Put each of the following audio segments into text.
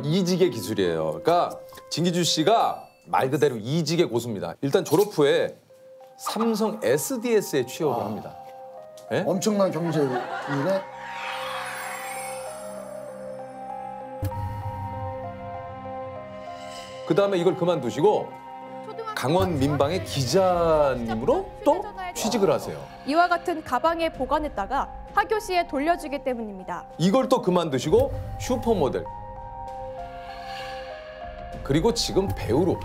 이직의 기술이에요. 그러니까 진기주 씨가 말 그대로 이직의 고수입니다. 일단 졸업 후에 삼성 SDS에 취업을 합니다. 네? 엄청난 경제일에 그 다음에 이걸 그만두시고 강원 민방의 기자님으로 또 취직을 하세요. 이와 같은 가방에 보관했다가 하교 시에 돌려주기 때문입니다. 이걸 또 그만두시고 슈퍼모델. 그리고 지금 배우로.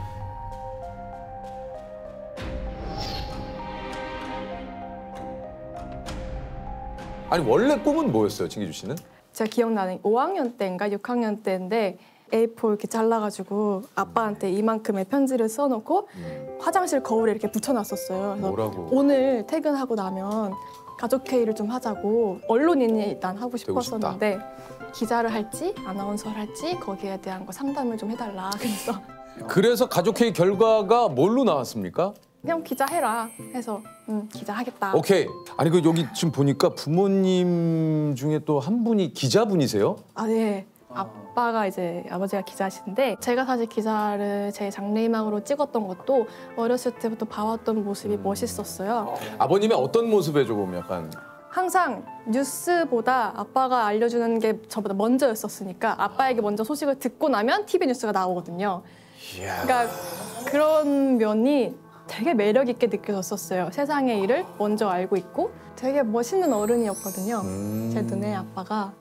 아니 원래 꿈은 뭐였어요, 진기주 씨는? 제가 기억나는 5학년 때인가 6학년 때인데 A4 이렇게 잘라가지고 아빠한테 이만큼의 편지를 써놓고 화장실 거울에 이렇게 붙여놨었어요. 그래서 뭐라고? 오늘 퇴근하고 나면 가족 회의를 좀 하자고 언론인이 일단 하고 싶었었는데 기자를 할지 아나운서를 할지 거기에 대한 거 상담을 좀 해달라. 그래서 가족회의 결과가 뭘로 나왔습니까? 그냥 기자 해라 해서 기자 하겠다. 오케이. 아니 그 여기 지금 보니까 부모님 중에 또 한 분이 기자분이세요? 아 네. 아빠가 이제 아버지가 기자신데 제가 사실 기자를 제 장래희망으로 찍었던 것도 어렸을 때부터 봐왔던 모습이 멋있었어요. 아버님의 어떤 모습에 조금 약간 항상 뉴스보다 아빠가 알려주는 게 저보다 먼저였었으니까 아빠에게 먼저 소식을 듣고 나면 TV 뉴스가 나오거든요. 그러니까 그런 면이 되게 매력 있게 느껴졌었어요. 세상의 일을 먼저 알고 있고 되게 멋있는 어른이었거든요. 제 눈에 아빠가.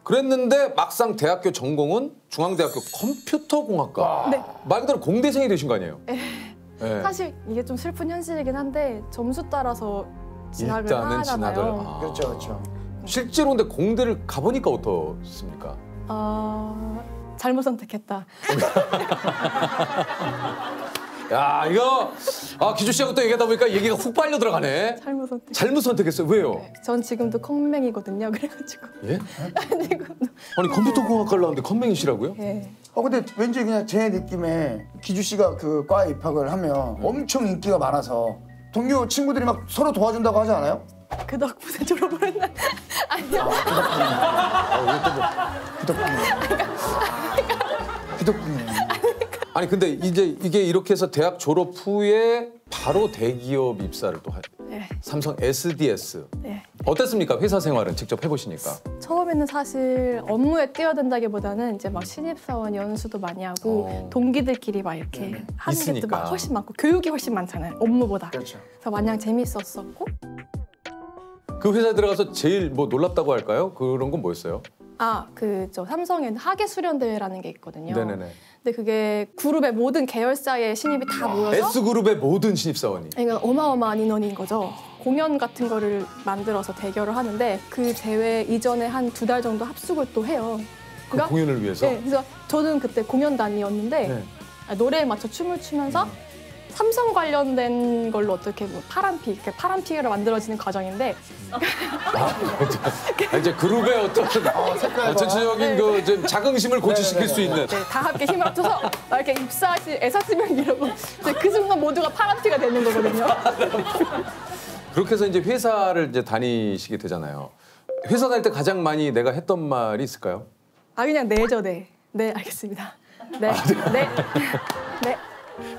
그랬는데 막상 대학교 전공은 중앙대학교 컴퓨터공학과. 네. 말 그대로 공대생이 되신 거 아니에요? 네. 사실 이게 좀 슬픈 현실이긴 한데 점수 따라서 진학을 일단은 하잖아요. 진학을. 그렇죠, 그렇죠. 실제로 근데 공대를 가보니까 어떻습니까? 잘못 선택했다. 야 이거 기주 씨하고 또 얘기하다 보니까 얘기가 훅 빨려 들어가네. 잘못 선택. 잘못 선택했어요. 왜요? 네, 전 지금도 컴맹이거든요. 그래가지고. 예? 지금도. 아니 컴퓨터공학과를 나왔는데 컴맹이시라고요? 네. 근데 왠지 그냥 제 느낌에 기주 씨가 그 과에 입학을 하면 엄청 인기가 많아서 동료 친구들이 막 서로 도와준다고 하지 않아요? 그 덕분에 졸업을 했나? 아니요. 그 덕분에. 아니 근데 이제 이게 이렇게 해서 대학 졸업 후에 바로 대기업 입사를 또 하죠. 네. 삼성 SDS. 네. 어땠습니까? 회사 생활은 직접 해보시니까. 처음에는 사실 업무에 뛰어든다기보다는 이제 막 신입사원 연수도 많이 하고 동기들끼리 막 이렇게 하는 게 또 있으니까. 막 훨씬 많고 교육이 훨씬 많잖아요. 업무보다. 그렇죠. 그래서 마냥 재밌었었고. 그 회사에 들어가서 제일 뭐 놀랍다고 할까요? 그런 건 뭐였어요? 저 삼성에는 하계 수련대회라는 게 있거든요. 네네네. 근데 그게 그룹의 모든 계열사의 신입이 다 모여서 S그룹의 모든 신입사원이. 그러니까 어마어마한 인원인 거죠. 공연 같은 거를 만들어서 대결을 하는데 그 대회 이전에 한 2달 정도 합숙을 또 해요. 그 공연을 위해서? 네, 그래서 저는 그때 공연단이었는데 네. 노래에 맞춰 춤을 추면서 삼성 관련된 걸로 어떻게 뭐 파란피, 파란 피가 만들어지는 과정인데 이제 그룹의 어떤 전체적인 그 좀 자긍심을 고취시킬 수 있는. 네, 다 함께 힘을 합쳐서 이렇게 입사하실 애사스명 이러고 그 순간 모두가 파란 피가 되는 거거든요. 그렇게 해서 이제 회사를 이제 다니시게 되잖아요. 회사 다닐 때 가장 많이 내가 했던 말이 있을까요? 그냥 네죠, 네. 네, 알겠습니다. 네, 네, 네. 네.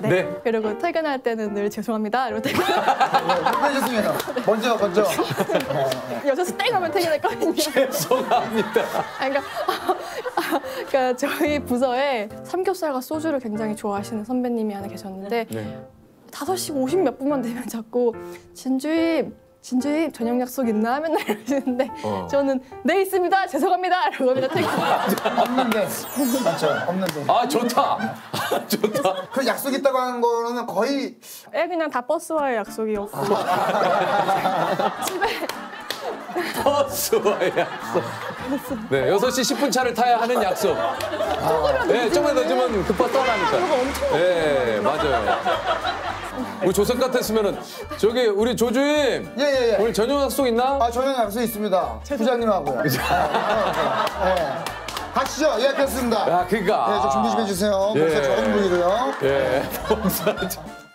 네. 그리고 퇴근할 때는 늘 죄송합니다. 이러고 죄송해요. 먼저. 6시 땡 하면 퇴근했거든요. 죄송합니다. 그러니까 저희 부서에 삼겹살과 소주를 굉장히 좋아하시는 선배님이 하나 계셨는데 5시 50 몇 분만 되면 자꾸 진주임 저녁 약속 있나? 맨날 이러시는데 저는 네 있습니다. 죄송합니다. 이러고 그냥 퇴근. 없는데. 맞죠. 없는데. 좋다. 좋다. 그 약속 있다고 하는 거는 거의 그냥 다 버스와의 약속이었고 집에 버스와의 약속. 네, 6시 10분 차를 타야 하는 약속. 네, 조금만 더 주면 그 버스 떠나니까. 네, 맞아요. 우리 조석 같았으면은 우리 조주임. 예. 오늘 저녁 약속 있나? 저녁 약속 있습니다. 부장님하고요. 가시죠. 예약했습니다. 그러니까. 좀 준비 좀 해주세요. 예. 벌써 적은 분이고요. 예.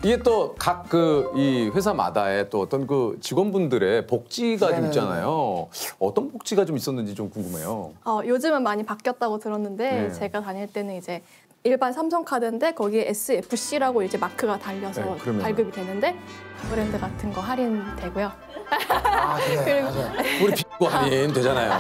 이게 또 각 그 이 회사마다의 또 어떤 그 직원분들의 복지가 좀 네네네. 있잖아요. 어떤 복지가 좀 있었는지 좀 궁금해요. 요즘은 많이 바뀌었다고 들었는데 네. 제가 다닐 때는 이제 일반 삼성카드인데 거기에 SFC라고 이제 마크가 달려서 네, 그러면. 발급이 되는데 브랜드 같은 거 할인되고요. 아, 그래. 그리고 맞아요. 우리 비고 할인 되잖아요.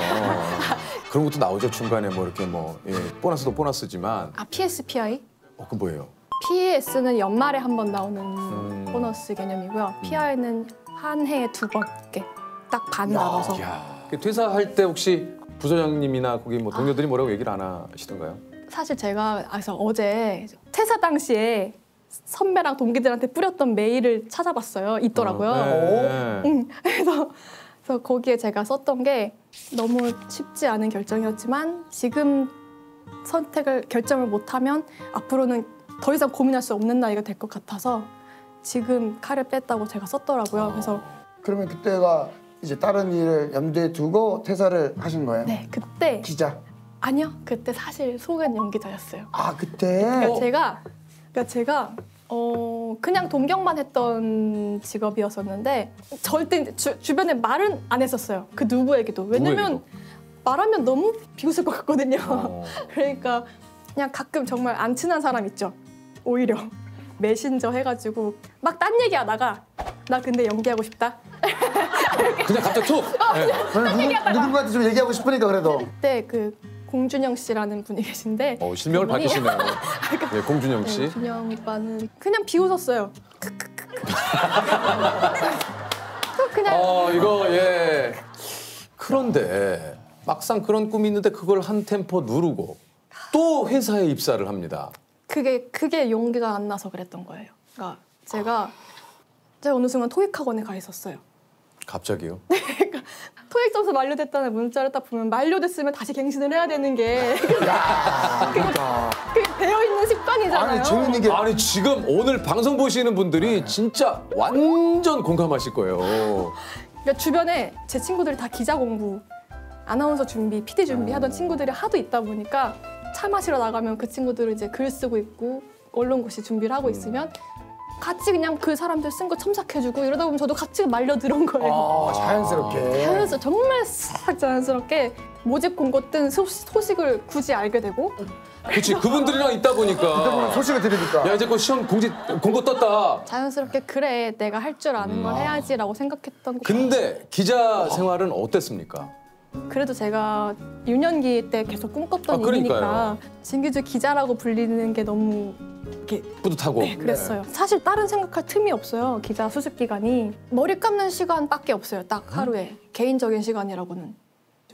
그런 것도 나오죠. 중간에 뭐 이렇게 뭐 예, 보너스도 보너스지만 PSPI? 그 뭐예요? PS는 연말에 한 번 나오는 보너스 개념이고요. PI는 한 해에 2번께 딱 반 나눠서. 이야. 퇴사할 때 혹시 부서장님이나 거기 뭐 동료들이 뭐라고 얘기를 안 하시던가요? 사실 제가 그래서 어제 퇴사 당시에 선배랑 동기들한테 뿌렸던 메일을 찾아봤어요. 있더라고요. 네. 그래서 거기에 제가 썼던 게 너무 쉽지 않은 결정이었지만 지금 결정을 못하면 앞으로는 더 이상 고민할 수 없는 나이가 될 것 같아서 지금 칼을 뺐다고 제가 썼더라고요. 그래서 그러면 그때가 이제 다른 일을 염두에 두고 퇴사를 하신 거예요? 네, 그때 기자. 아니요, 그때 사실 소개 연기자였어요. 아, 그때. 그러니까 제가 그냥 동경만 했던 직업이었었는데 절대 주변에 말은 안 했었어요. 그 누구에게도. 왜냐면 누구에게도? 말하면 너무 비웃을 것 같거든요. 어. 그러니까 그냥 가끔 정말 안 친한 사람 있죠. 오히려 메신저 해가지고 막 딴 얘기하다가 나 근데 연기하고 싶다. 그냥 갑자기 툭. 네. 저는 누군가한테 좀 얘기하고 싶으니까 그래도. 그때 그 공준영 씨라는 분이 계신데 실명을 그분이- 밝히시네요. 네, 공준영 씨. 공준영 오빠는 그냥 비웃었어요. 그냥 이거 예. 그런데 막상 그런 꿈이 있는데 그걸 한 템포 누르고 또 회사에 입사를 합니다. 그게 용기가 안 나서 그랬던 거예요. 그러니까 제가 어느 순간 토익 학원에 가 있었어요. 갑자기요? 토익 점수 만료됐다는 문자를 딱 보면 만료됐으면 다시 갱신을 해야 되는 게 야, 그러니까. 그게 배어 있는 습관이잖아요. 아니, 재밌는 게. 아니 지금 오늘 방송 보시는 분들이 진짜 완전 공감하실 거예요. 그러니까 주변에 제 친구들이 다 기자 공부, 아나운서 준비, PD 준비 하던 친구들이 하도 있다 보니까 차 마시러 나가면 그 친구들은 이제 글 쓰고 있고 언론고시 준비를 하고 있으면 같이 그냥 그 사람들 쓴 거 첨삭해주고 이러다 보면 저도 같이 말려 들어온 거예요. 아, 자연스럽게. 자연스럽게 정말 싹 자연스럽게 모집 공고 뜬 소식을 굳이 알게 되고 그렇지 그분들이랑 있다 보니까 그러면 소식을 들으니까. 야 이제 그 시험 공고 떴다. 자연스럽게 그래 내가 할 줄 아는 걸 해야지라고 생각했던 거. 근데 기자 생활은 어땠습니까? 그래도 제가 유년기 때 계속 꿈꿨던 그러니까요. 일이니까 진규주 기자라고 불리는 게 너무 이렇게 뿌듯하고. 그랬어요. 사실 다른 생각할 틈이 없어요. 기자 수습 기간이 머리 감는 시간밖에 없어요. 딱 하루에 개인적인 시간이라고는.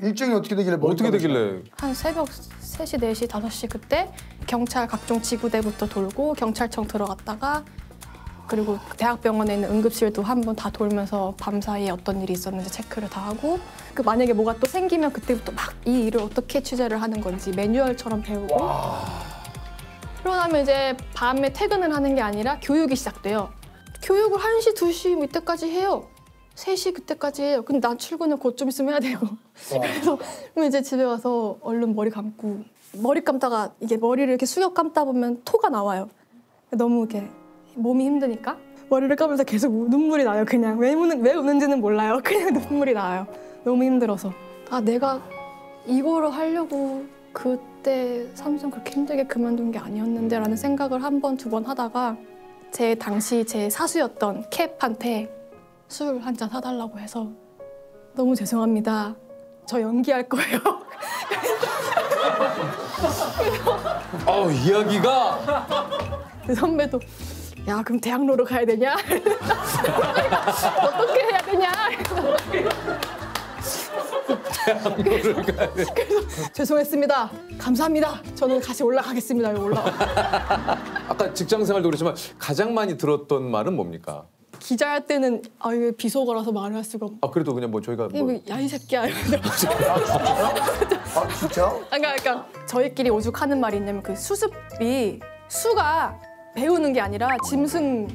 일정이 어떻게 되길래 어떻게 되길래? 한 새벽 3시, 4시, 5시 그때 경찰 각종 지구대부터 돌고 경찰청 들어갔다가 그리고 대학병원에 있는 응급실도 한번 다 돌면서 밤사이에 어떤 일이 있었는지 체크를 다 하고 그 만약에 뭐가 또 생기면 그때부터 막 이 일을 어떻게 취재를 하는 건지 매뉴얼처럼 배우고 그러고 나면 이제 밤에 퇴근을 하는 게 아니라 교육이 시작돼요. 교육을 1시, 2시 이때까지 해요. 3시 그때까지 해요. 근데 난 출근을 곧 좀 있으면 해야 되고. 그래서 그럼 이제 집에 와서 얼른 머리 감고 머리 감다가 이게 머리를 이렇게 숙여 감다 보면 토가 나와요. 너무 이렇게 몸이 힘드니까 머리를 감으면서 계속 눈물이 나요. 그냥 왜 우는지는 몰라요. 그냥 눈물이 나요. 너무 힘들어서. 아 내가 이거를 하려고 그때 삼성 그렇게 힘들게 그만둔 게 아니었는데 라는 생각을 한 번, 두 번 하다가 당시 제 사수였던 캡한테 술 한 잔 사달라고 해서 너무 죄송합니다. 저 연기할 거예요. 이야기가 그 선배도 야 그럼 대학로로 가야 되냐? 어떻게 해야 되냐? 대학로를 가야 돼. 죄송했습니다. 감사합니다. 저는 다시 올라가겠습니다. 아까 직장 생활도 그렇지만 가장 많이 들었던 말은 뭡니까? 기자할 때는 이거 비속어라서 말을 할 수가 없고 그래도 그냥 뭐 저희가 뭐 야 이 새끼야. 아, 진짜? 그러니까 저희끼리 오죽하는 말이 있냐면 그 수습이 수가 배우는 게 아니라 짐승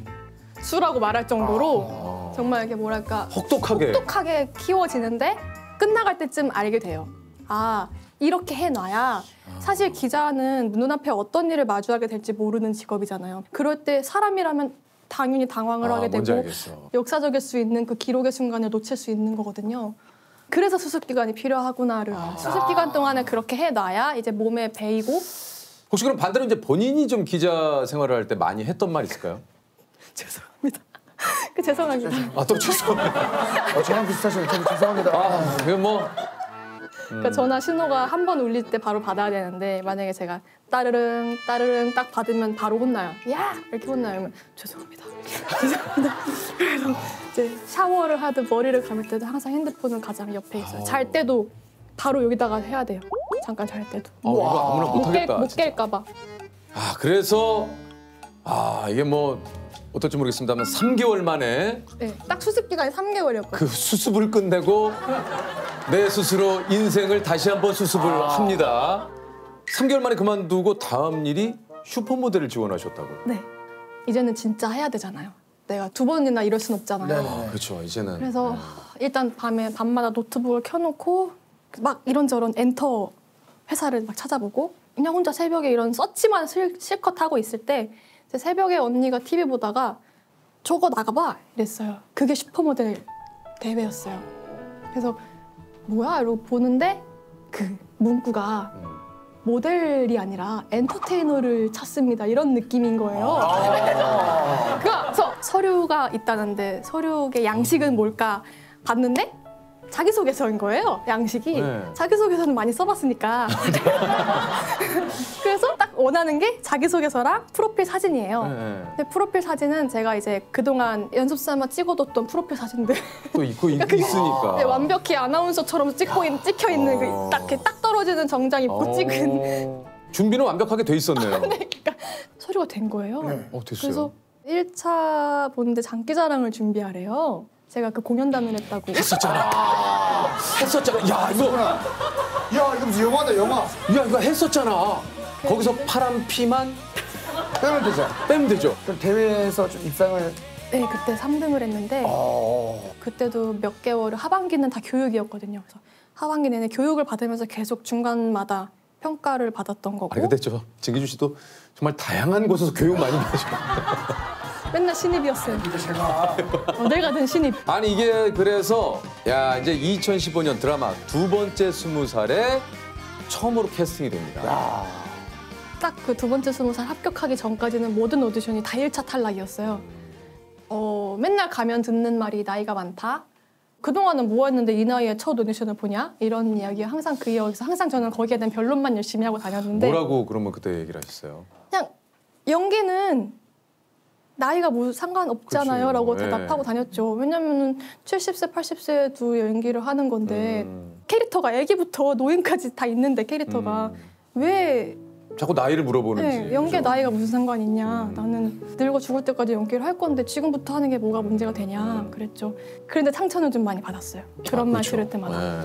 수라고 말할 정도로 정말 이게 뭐랄까 혹독하게 키워지는데 끝나갈 때쯤 알게 돼요. 아 이렇게 해놔야 사실 기자는 눈앞에 어떤 일을 마주하게 될지 모르는 직업이잖아요. 그럴 때 사람이라면 당연히 당황을 하게 뭔지 되고 알겠어. 역사적일 수 있는 그 기록의 순간을 놓칠 수 있는 거거든요. 그래서 수습 기간이 필요하구나를 수습 기간 동안에 그렇게 해놔야 이제 몸에 배이고. 혹시 그럼 반대로 이제 본인이 좀 기자 생활을 할 때 많이 했던 말 있을까요? 죄송합니다. 죄송합니다. 또 죄송합니다. 저랑 비슷하시네. 저도 죄송합니다. 그게 뭐 그러니까 전화 신호가 한 번 울릴 때 바로 받아야 되는데 만약에 제가 따르릉 따르릉 딱 받으면 바로 혼나요. 야! 이렇게 혼나요. 그러면 죄송합니다. 죄송합니다. 그래서 이제 샤워를 하든 머리를 감을 때도 항상 핸드폰은 가장 옆에 있어요. 잘 때도 바로 여기다가 해야 돼요. 잠깐 잘 때도. 이거 아무나 못하겠다. 못 깰까 봐. 그래서 이게 뭐 어떨지 모르겠습니다만 3개월 만에 네, 딱 수습 기간이 3개월이었거든요. 그 수습을 끝내고 내 스스로 인생을 다시 한번 수습을 합니다. 3개월 만에 그만두고 다음 일이 슈퍼모델을 지원하셨다고. 네. 이제는 진짜 해야 되잖아요. 내가 2번이나 이럴 순 없잖아요. 네네. 그렇죠. 이제는. 그래서 일단 밤마다 노트북을 켜놓고 막 이런저런 엔터 회사를 막 찾아보고 그냥 혼자 새벽에 이런 서치만 실컷 하고 있을 때 새벽에 언니가 TV 보다가 저거 나가봐 이랬어요. 그게 슈퍼모델 대회였어요. 그래서 뭐야 이러고 보는데 그 문구가 모델이 아니라 엔터테이너를 찾습니다 이런 느낌인 거예요. 그래서 서류가 있다는데 서류의 양식은 뭘까 봤는데 자기소개서인 거예요, 양식이. 네. 자기소개서는 많이 써봤으니까. 그래서 딱 원하는 게 자기소개서랑 프로필 사진이에요. 네. 근데 프로필 사진은 제가 이제 그동안 연습 삼아 찍어뒀던 프로필 사진들. 또 있고 있으니까. 네, 완벽히 아나운서처럼 찍혀 있는 그 딱 떨어지는 정장 입고 찍은. 준비는 완벽하게 돼 있었네요. 그러니까 서류가 된 거예요. 네. 됐어요. 그래서 1차 보는데 장기자랑을 준비하래요. 제가 그 공연단을 했다고. 했었잖아. 야 이거 무슨 영화다, 영화. 이거 했었잖아. 거기서 파란 피만 빼면 되죠. 빼면 되죠. 그럼 대회에서 좀 입상을. 네, 그때 3등을 했는데 그때도 몇 개월 하반기는 다 교육이었거든요. 그래서 하반기 내내 교육을 받으면서 계속 중간마다 평가를 받았던 거고. 근데 진기주 씨도 정말 다양한 곳에서 교육 많이 받으시고. 맨날 신입이었어요. 제가 어딜 가든 신입. 아니 이게 그래서 이제 2015년 드라마 2번째 20살에 처음으로 캐스팅이 됩니다. 딱 그 2번째 20살 합격하기 전까지는 모든 오디션이 다 1차 탈락이었어요. 맨날 가면 듣는 말이 나이가 많다. 그동안은 뭐 했는데 이 나이에 첫 오디션을 보냐? 이런 이야기 항상 그 이야기에서 항상 저는 거기에 대한 변론만 열심히 하고 다녔는데 뭐라고 그러면 그때 얘기를 하셨어요? 그냥 연기는 나이가 뭐 상관없잖아요 그치, 라고 네. 대답하고 다녔죠. 왜냐면 70세, 80세도 연기를 하는 건데 캐릭터가 애기부터 노인까지 다 있는데 캐릭터가 왜 자꾸 나이를 물어보는지. 연기에 나이가 무슨 상관이 있냐. 나는 늙어 죽을 때까지 연기를 할 건데 지금부터 하는 게 뭐가 문제가 되냐 그랬죠. 그런데 상처는 좀 많이 받았어요. 그런 말 들을 때마다.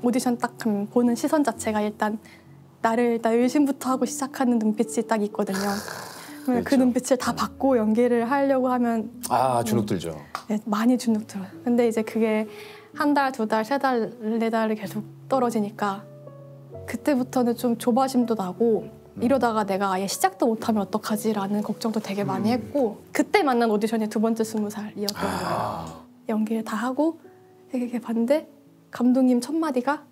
오디션 딱 보는 시선 자체가 일단 나를 의심부터 하고 시작하는 눈빛이 딱 있거든요. 그 눈빛을 다 받고 연기를 하려고 하면 주눅 들죠. 네, 많이 주눅 들어요. 근데 이제 그게 한 달, 2달, 3달, 4달이 계속 떨어지니까 그때부터는 좀 조바심도 나고 이러다가 내가 아예 시작도 못하면 어떡하지라는 걱정도 되게 많이 했고 그때 만난 오디션이 2번째 20살이었던 거예요. 연기를 다 하고 이렇게 봤는데 감독님 첫 마디가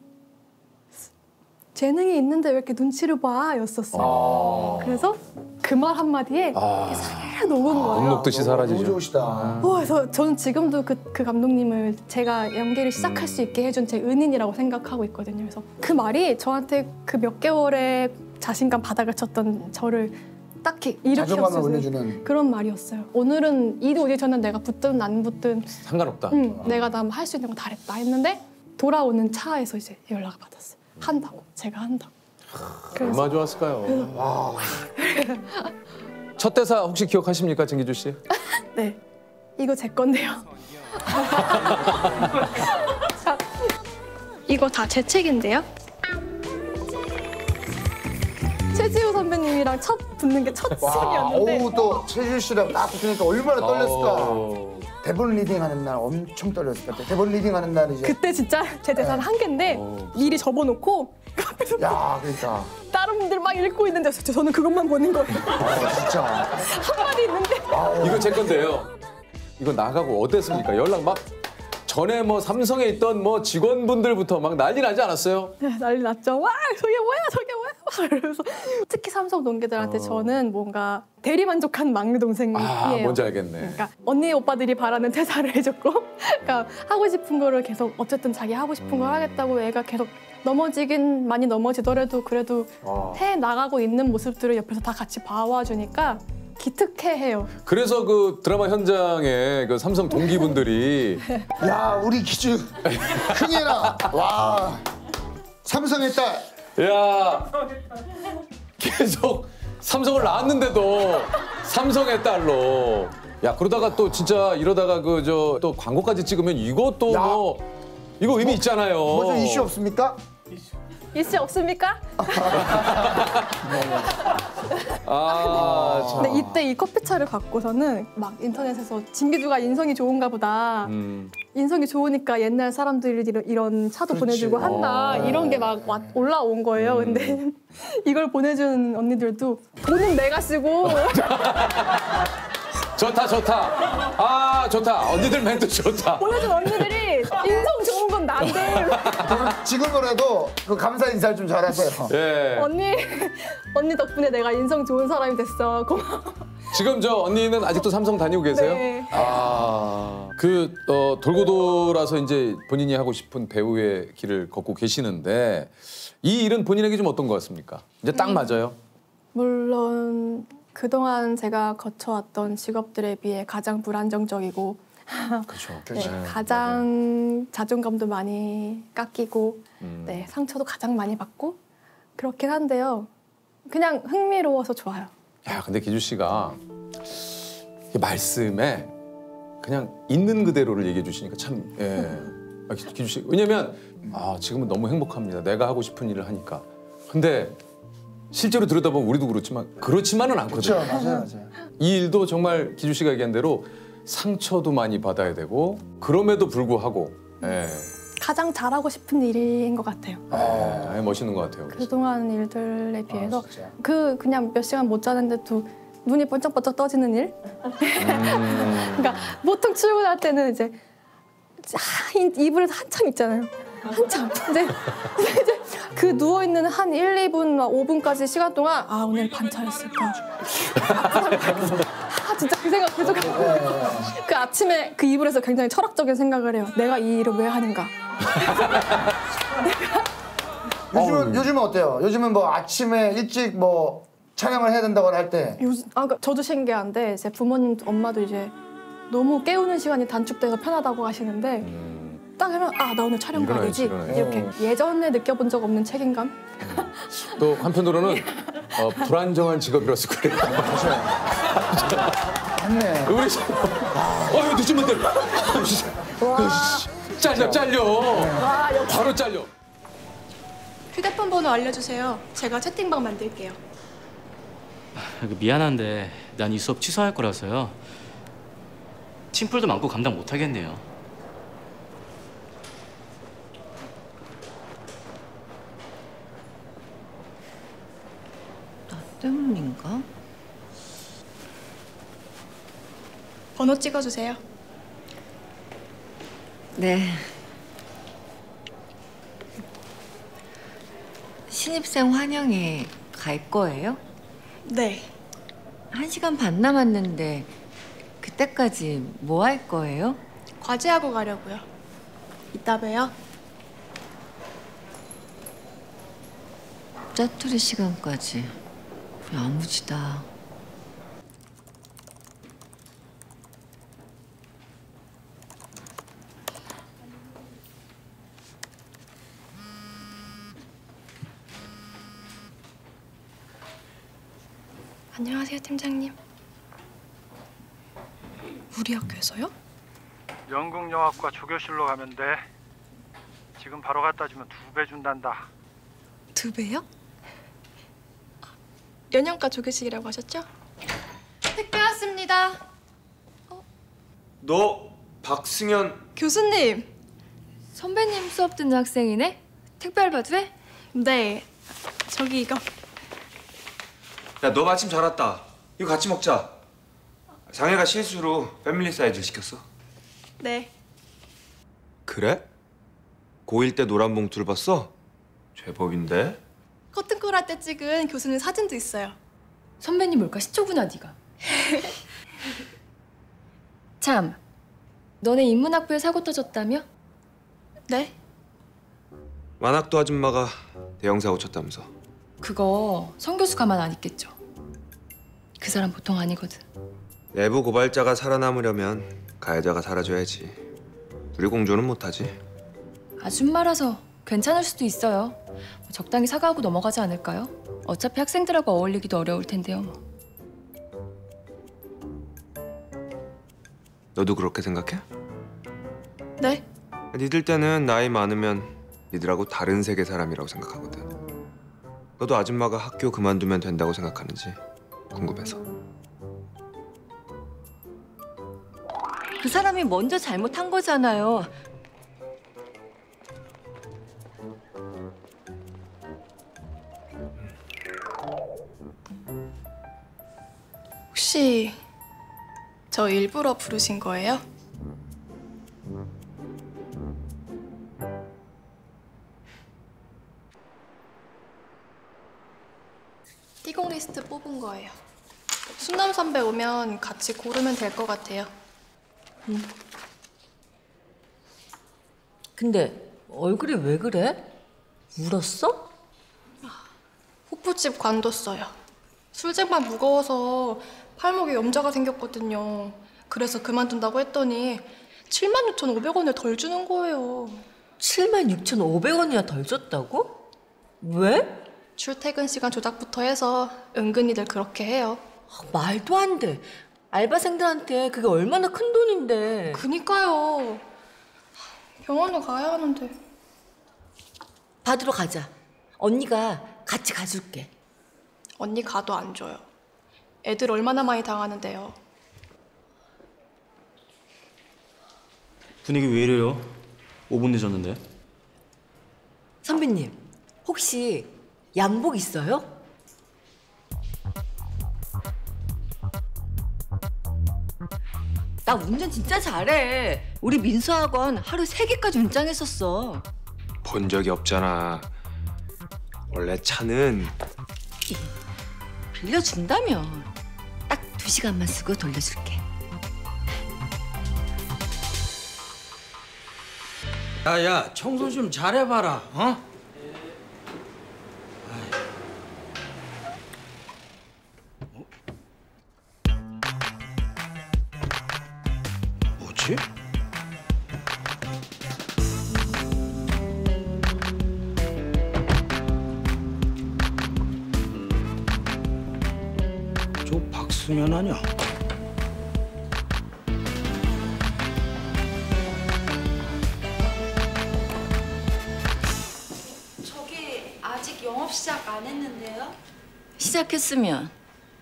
재능이 있는데 왜 이렇게 눈치를 봐? 였었어요. 그래서 그 말 한마디에 싹 녹은 거예요. 목 녹듯이 사라지죠. 너무 좋으시다. 그래서 저는 지금도 그 감독님을 제가 연기를 시작할 수 있게 해준 제 은인이라고 생각하고 있거든요. 그래서 그 말이 저한테 그 몇 개월의 자신감 바닥을 쳤던 저를 딱히 자존감을 일으켰어요. 올려주는. 그런 말이었어요. 오늘은 이 오디션은 내가 붙든 안 붙든 상관없다. 내가 다 할 수 있는 거 다 했다 했는데 돌아오는 차에서 이제 연락을 받았어요. 한다고. 제가 한다고. 얼마나 좋았을까요? 첫 대사 혹시 기억하십니까, 진기주 씨? 네. 이거 제 건데요. 자, 이거 다 제 책인데요. 최지우 선배님이랑 첫 붙는 게 첫 씬이었는데 오우, 또 최지우 씨랑 딱 붙으니까 얼마나 떨렸을까. 대본 리딩하는 날 엄청 떨렸을 것 같아. 대본 리딩하는 날 이제 그때 진짜 제 대사는 한 개인데 미리 접어놓고 야, 그러니까. 다른 분들 막 읽고 있는데 저는 그것만 보는 거예요. 진짜. 한마디 있는데. 이거 제 건데요. 이거 나가고 어땠습니까? 연락 막 전에 뭐 삼성에 있던 뭐 직원분들부터 막 난리 나지 않았어요? 네, 난리 났죠. 와, 저게 뭐야? 이러면서 특히 삼성 동기들한테 저는 뭔가 대리만족한 막내 동생이에요. 아, 뭔지 알겠네. 그러니까 언니 오빠들이 바라는 퇴사를 해줬고, 그러니까 하고 싶은 거를 계속 어쨌든 자기 하고 싶은 걸 하겠다고 애가 계속 넘어지긴 많이 넘어지더라도 그래도 해 나가고 있는 모습들을 옆에서 다 같이 봐와주니까 기특해해요. 그래서 그 드라마 현장에 그 삼성 동기분들이 야, 우리 기주 흥해라. 와, 삼성의 딸. 야 계속 삼성을 낳았는데도 삼성의 딸로 야 그러다가 또 진짜 이러다가 그 저 또 광고까지 찍으면 이것도 야. 뭐 이거 의미 있잖아요. 뭐좀 이슈 없습니까? 이슈 없습니까? 아, 참. 근데 이때 이 커피차를 갖고서는 막 인터넷에서 진기주가 인성이 좋은가 보다. 인성이 좋으니까 옛날 사람들이 이런 차도 보내주고 한다. 이런 게 막 올라온 거예요. 근데 이걸 보내준 언니들도 돈은 내가 쓰고 좋다. 아 좋다. 언니들 멘트 좋다. 보내준 언니들이 인성 좋은 건 난데 지금으로도 그 감사 인사를 좀 잘하세요. 예. 언니 덕분에 내가 인성 좋은 사람이 됐어. 고마워. 지금 저 언니는 아직도 삼성 다니고 계세요? 네. 그 돌고 돌아서 이제 본인이 하고 싶은 배우의 길을 걷고 계시는데 이 일은 본인에게 좀 어떤 것 같습니까? 이제 딱 맞아요? 물론 그동안 제가 거쳐왔던 직업들에 비해 가장 불안정적이고 그렇죠. 네, 가장 자존감도 많이 깎이고 네, 상처도 가장 많이 받고 그렇긴 한데요. 그냥 흥미로워서 좋아요. 야, 근데 기주 씨가 이 말씀에 그냥 있는 그대로를 얘기해 주시니까 참 기주 씨 왜냐면 지금은 너무 행복합니다. 내가 하고 싶은 일을 하니까. 근데 실제로 들여다보면 우리도 그렇지만은 않거든요. 그렇죠, 맞아요. 이 일도 정말 기주 씨가 얘기한 대로 상처도 많이 받아야 되고 그럼에도 불구하고 가장 잘하고 싶은 일인 것 같아요. 멋있는 것 같아요. 그동안 일들에 비해서 진짜. 그냥 몇 시간 못 자는데도 눈이 번쩍번쩍 떠지는 일? 그러니까 보통 출근할 때는 이제 이불에서 한참 있잖아요. 한참. 이제 그 누워있는 한 1, 2분, 5분까지 시간 동안 오늘 반차였을까? 진짜 그 생각 계속 하고 그 아침에 그 이불에서 굉장히 철학적인 생각을 해요. 내가 이 일을 왜 하는가? 요즘은 어때요? 요즘은 뭐 아침에 일찍 뭐 촬영을 해야 된다고 할 때 그러니까 저도 신기한데 제 부모님, 엄마도 이제 너무 깨우는 시간이 단축돼서 편하다고 하시는데 딱 하면 나 오늘 촬영 가야 되지 이렇게 예전에 느껴본 적 없는 책임감? 또 한편으로는 불안정한 직업이라서 그래요. 맞네. 우리 이거 늦으면 돼. 잘려. 와, 역시. 바로 잘려. 휴대폰 번호 알려주세요. 제가 채팅방 만들게요. 미안한데 난 이 수업 취소할 거라서요. 팀플도 많고 감당 못 하겠네요. 나 때문인가? 번호 찍어주세요. 네. 신입생 환영회 갈 거예요? 네. 1시간 반 남았는데 그때까지 뭐 할 거예요? 과제하고 가려고요. 이따 봬요. 짜투리 시간까지 야무지다. 안녕하세요, 팀장님. 우리 학교에서요? 연극영화과 조교실로 가면 돼. 지금 바로 갖다 주면 2배 준단다. 2배요? 연영과 조교실이라고 하셨죠? 택배 왔습니다. 너 박승현 교수님. 선배님 수업 듣는 학생이네? 택배 알바도 해? 네. 저기 이거. 야, 너 마침 잘 왔다. 이거 같이 먹자. 장애가 실수로 패밀리 사이즈를 시켰어. 네. 그래? 고1 때 노란 봉투를 봤어? 제법인데? 커튼콜 할 때 찍은 교수님 사진도 있어요. 선배님 몰카 시초구나 네가. 참, 너네 인문학부에 사고 터졌다며? 네? 만학도 아줌마가 대형 사고 쳤다면서. 그거 성 교수 가만 안 있겠죠. 그 사람 보통 아니거든. 내부 고발자가 살아남으려면 가해자가 사라져야지. 둘이 공조는 못하지. 아줌마라서 괜찮을 수도 있어요. 적당히 사과하고 넘어가지 않을까요? 어차피 학생들하고 어울리기도 어려울 텐데요. 뭐. 너도 그렇게 생각해? 네? 니들 때는 나이 많으면 니들하고 다른 세계 사람이라고 생각하거든. 너도 아줌마가 학교 그만두면 된다고 생각하는지 궁금해서. 그 사람이 먼저 잘못한 거잖아요. 혹시 저 일부러 부르신 거예요? 띠공 리스트 뽑은 거예요. 순남 선배 오면 같이 고르면 될 것 같아요. 근데 얼굴이 왜 그래? 울었어? 호프집 관뒀어요. 술쟁반 무거워서 팔목에 염자가 생겼거든요. 그래서 그만둔다고 했더니 76,500원을 덜 주는 거예요. 76,500원이나 덜 줬다고? 왜? 출퇴근 시간 조작부터 해서 은근히들 그렇게 해요. 말도 안 돼. 알바생들한테 그게 얼마나 큰 돈인데. 그니까요. 병원을 가야 하는데. 받으러 가자. 언니가 같이 가줄게. 언니 가도 안 줘요. 애들 얼마나 많이 당하는데요. 분위기 왜 이래요? 5분 늦었는데. 선배님, 혹시 양복 있어요? 나 운전 진짜 잘해. 우리 민수학원 하루 3개까지 운장했었어. 본 적이 없잖아. 원래 차는 빌려준다면 딱 2시간만 쓰고 돌려줄게. 야야, 청소 좀 잘해봐라. 어? 뭐지? 저 박승현 아니야? 저기 아직 영업 시작 안 했는데요? 시작했으면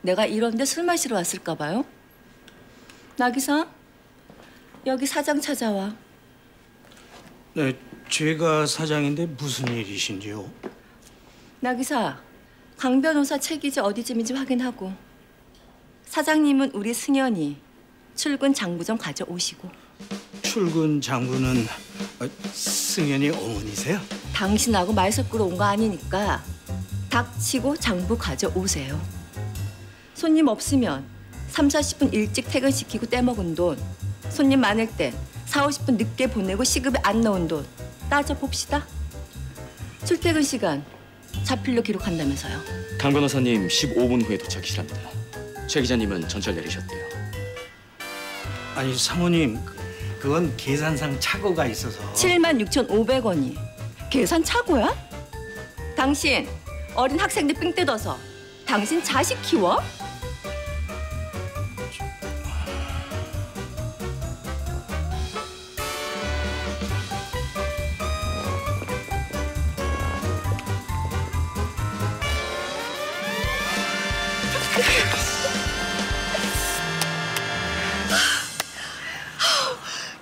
내가 이런데 술 마시러 왔을까 봐요. 나기사, 여기 사장 찾아와. 네, 제가 사장인데 무슨 일이신지요? 나기사, 강 변호사 책이지 어디쯤인지 확인하고. 사장님은 우리 승현이 출근 장부 좀 가져오시고. 출근 장부는 승현이 어머니세요? 당신하고 말 섞으러 온 거 아니니까 닥치고 장부 가져오세요. 손님 없으면 3, 40분 일찍 퇴근시키고 떼먹은 돈, 손님 많을 땐 4, 50분 늦게 보내고 시급에 안 넣은 돈 따져봅시다. 출퇴근 시간 자필로 기록한다면서요. 강 변호사님 15분 후에 도착이시랍니다. 최 기자님은 전철 내리셨대요. 아니 사모님, 그건 계산상 착오가 있어서. 76,500원이 계산 착오야? 당신 어린 학생들 삥 뜯어서 당신 자식 키워?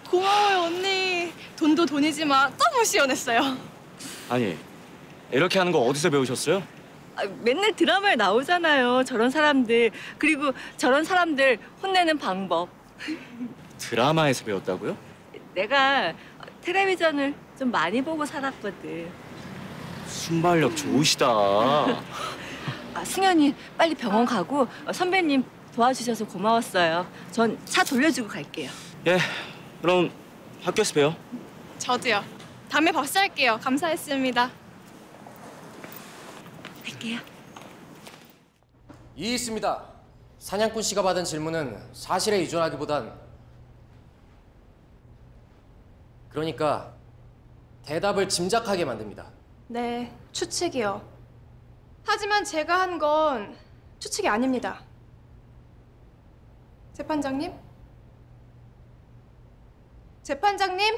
고마워요, 언니. 돈도 돈이지만 너무 시원했어요. 아니, 이렇게 하는 거 어디서 배우셨어요? 맨날 드라마에 나오잖아요. 저런 사람들. 그리고 저런 사람들 혼내는 방법. 드라마에서 배웠다고요? 내가 텔레비전을 좀 많이 보고 살았거든. 순발력 좋으시다. 승현이 빨리 병원 가고 선배님 도와주셔서 고마웠어요. 전 차 돌려주고 갈게요. 예, 그럼 학교에서 봬요. 저도요. 다음에 박수할게요. 감사했습니다. 갈게요. 이 있습니다. 사냥꾼 씨가 받은 질문은 사실에 의존하기보단 그러니까 대답을 짐작하게 만듭니다. 네, 추측이요. 하지만 제가 한 건 추측이 아닙니다. 재판장님? 재판장님?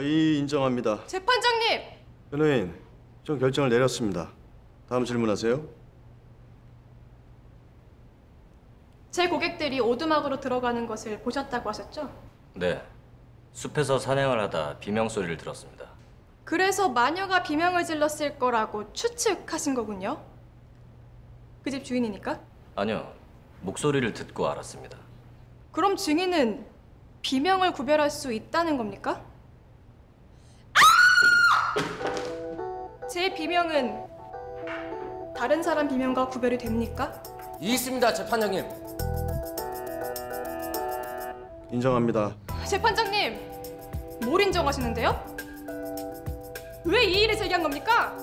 이 인정합니다. 재판장님! 변호인, 전 결정을 내렸습니다. 다음 질문하세요. 제 고객들이 오두막으로 들어가는 것을 보셨다고 하셨죠? 네. 숲에서 사냥을 하다 비명 소리를 들었습니다. 그래서 마녀가 비명을 질렀을 거라고 추측하신 거군요? 그 집 주인이니까? 아니요. 목소리를 듣고 알았습니다. 그럼 증인은 비명을 구별할 수 있다는 겁니까? 제 비명은 다른 사람 비명과 구별이 됩니까? 이 있습니다, 재판장님. 인정합니다. 재판장님, 뭘 인정하시는데요? 왜 이 일을 제기한 겁니까?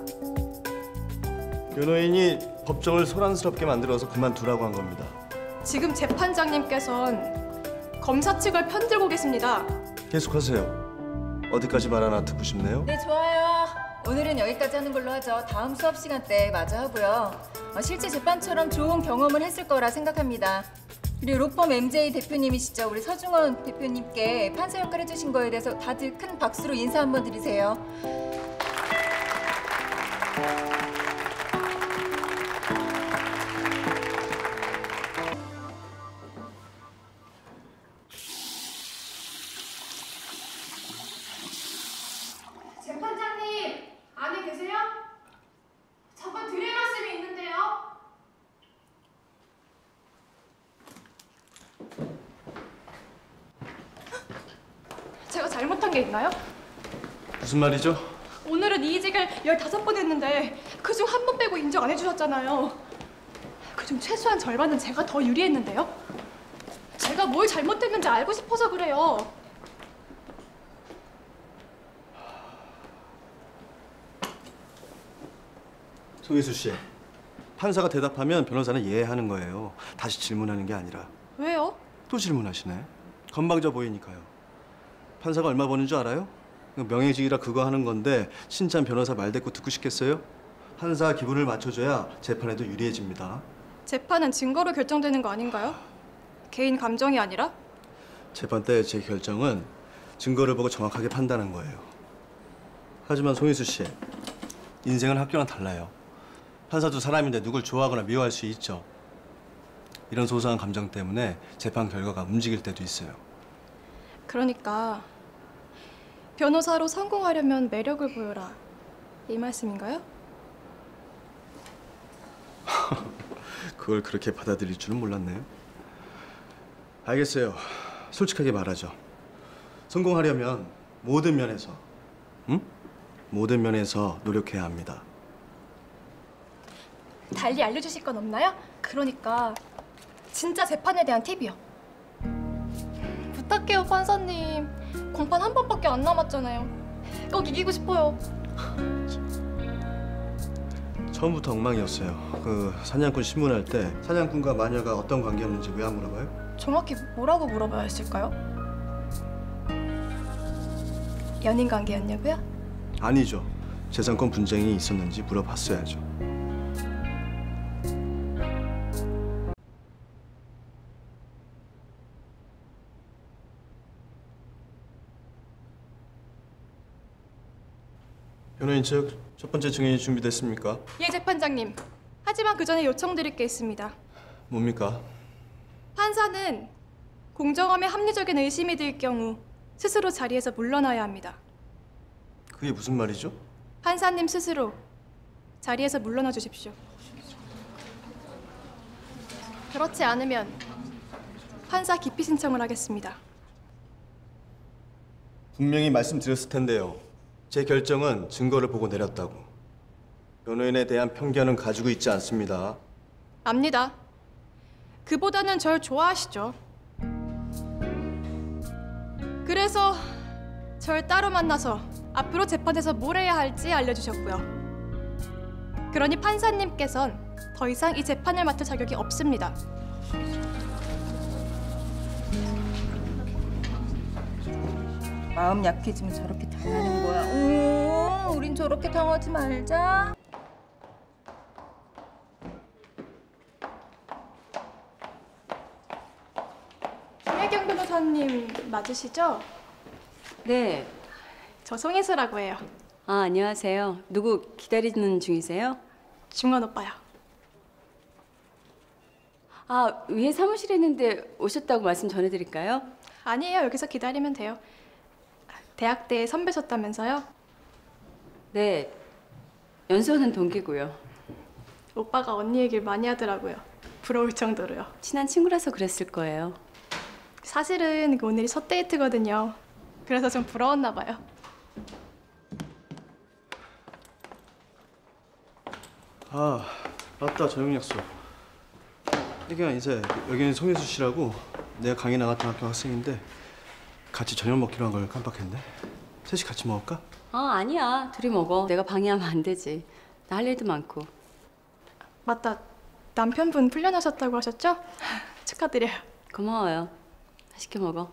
변호인이 법정을 소란스럽게 만들어서 그만두라고 한 겁니다. 지금 재판장님께선 검사 측을 편들고 계십니다. 계속하세요. 어디까지 말하나 듣고 싶네요. 네, 좋아요. 오늘은 여기까지 하는 걸로 하죠. 다음 수업 시간 때 마저 하고요. 실제 재판처럼 좋은 경험을 했을 거라 생각합니다. 그리고 로펌 MJ 대표님이시죠. 우리 서중원 대표님께 판사 역할 해주신 거에 대해서 다들 큰 박수로 인사 한번 드리세요. 재판장님, 안에 계세요? 잠깐 드릴 말씀이 있는데요. 제가 잘못한 게 있나요? 무슨 말이죠? 오늘은 이의제기를 15번 했는데 그중 한 번 빼고 인정 안 해주셨잖아요. 그중 최소한 절반은 제가 더 유리했는데요. 제가 뭘 잘못했는지 알고 싶어서 그래요. 송혜수 씨, 판사가 대답하면 변호사는 이해하는 거예요. 다시 질문하는 게 아니라. 왜요? 또 질문하시네. 건방져 보이니까요. 판사가 얼마 버는 줄 알아요? 명예직이라 그거 하는 건데 신참 변호사 말대꾸 듣고 싶겠어요? 판사 기분을 맞춰줘야 재판에도 유리해집니다. 재판은 증거로 결정되는 거 아닌가요? 개인 감정이 아니라? 재판 때 제 결정은 증거를 보고 정확하게 판단한 거예요. 하지만 송혜수 씨, 인생은 학교랑 달라요. 판사도 사람인데 누굴 좋아하거나 미워할 수 있죠. 이런 소소한 감정 때문에 재판 결과가 움직일 때도 있어요. 그러니까 변호사로 성공하려면 매력을 보여라, 이 말씀인가요? 그걸 그렇게 받아들일 줄은 몰랐네요. 알겠어요. 솔직하게 말하죠. 성공하려면 모든 면에서, 모든 면에서 노력해야 합니다. 달리 알려주실 건 없나요? 그러니까 진짜 재판에 대한 팁이요. 부탁해요, 판사님. 공판 한 번밖에 안 남았잖아요. 꼭 이기고 싶어요. 처음부터 엉망이었어요. 그 사냥꾼 신문할 때 사냥꾼과 마녀가 어떤 관계였는지 왜 안 물어봐요? 정확히 뭐라고 물어봐야 했을까요? 연인 관계였냐고요? 아니죠. 재산권 분쟁이 있었는지 물어봤어야죠. 변호인 측 첫 번째 증인이 준비됐습니까? 예, 재판장님. 하지만 그 전에 요청드릴 게 있습니다. 뭡니까? 판사는 공정함에 합리적인 의심이 들 경우 스스로 자리에서 물러나야 합니다. 그게 무슨 말이죠? 판사님 스스로 자리에서 물러나 주십시오. 그렇지 않으면 판사 기피 신청을 하겠습니다. 분명히 말씀드렸을 텐데요. 제 결정은 증거를 보고 내렸다고. 변호인에 대한 편견은 가지고 있지 않습니다. 압니다. 그보다는 절 좋아하시죠. 그래서 절 따로 만나서 앞으로 재판에서 뭘 해야 할지 알려주셨고요. 그러니 판사님께선 더 이상 이 재판을 맡을 자격이 없습니다. 마음 약해지면 저렇게 당하는 거야. 우린 저렇게 당하지 말자. 김혜경 변호사님 맞으시죠? 네. 저 송혜수라고 해요. 아, 안녕하세요. 누구 기다리는 중이세요? 중원 오빠요. 아, 위에 사무실에 있는데 오셨다고 말씀 전해드릴까요? 아니에요. 여기서 기다리면 돼요. 대학 때 선배셨다면서요? 네. 연수하는 동기고요. 오빠가 언니 얘기를 많이 하더라고요. 부러울 정도로요. 친한 친구라서 그랬을 거예요. 사실은 오늘이 첫 데이트거든요. 그래서 좀 부러웠나 봐요. 아, 맞다. 저녁 약속. 혜경아, 이제 여기는 송혜수 씨라고 내가 강의 나갔던 학교 학생인데 같이 저녁 먹기로 한 걸 깜빡했네. 셋이 같이 먹을까? 아, 아니야. 둘이 먹어. 내가 방해하면 안 되지. 나 할 일도 많고. 맞다. 남편분 풀려나셨다고 하셨죠? 축하드려요. 고마워요. 맛있게 먹어.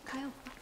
가요, 오빠.